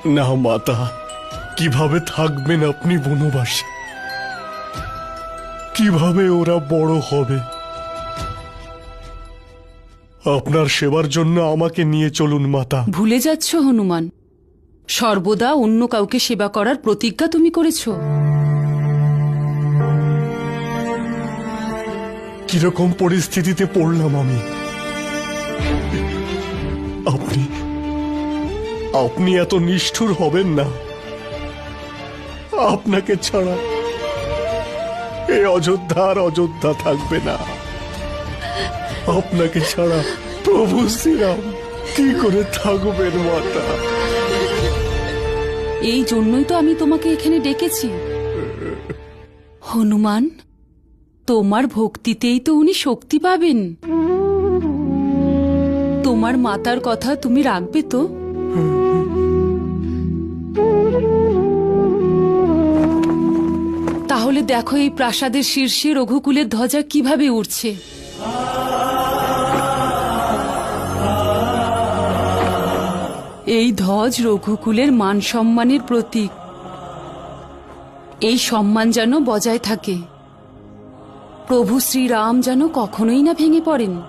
না মাতা, কিভাবে থাকবেন আপনি বনবাসে? কিভাবে ওরা বড় হবে? আপনার সেবার জন্য আমাকে নিয়ে চলুন মাতা। ভুলে যাচ্ছ হনুমান, সর্বদা অন্য কাউকে সেবা করার প্রতিজ্ঞা তুমি করেছ। কিরকম পরিস্থিতিতে পড়লাম আমি? আপনি আপনি এত নিষ্ঠুর হবেন না। আপনাকে ছাড়া এই অযোধ্যা আর অযোধ্যা থাকবে না। আপনাকে ছাড়া প্রভু শ্রীরাম কি করে থাকবেন মাতা? এই জন্যই তো আমি তোমাকে এখানে ডেকেছি। হনুমান, তোমার ভক্তিতেই তো উনি শক্তি পাবেন। তোমার মাতার কথা তুমি রাখবে তো? তাহলে দেখো এই প্রাসাদের শীর্ষে রঘুকুলের ধ্বজা কিভাবে উড়ছে। এই ধ্বজ রঘুকুলের মান সম্মানের প্রতীক। এই সম্মান যেন বজায় থাকে। প্রভু শ্রীরাম যেন কখনোই না ভেঙে পড়েন।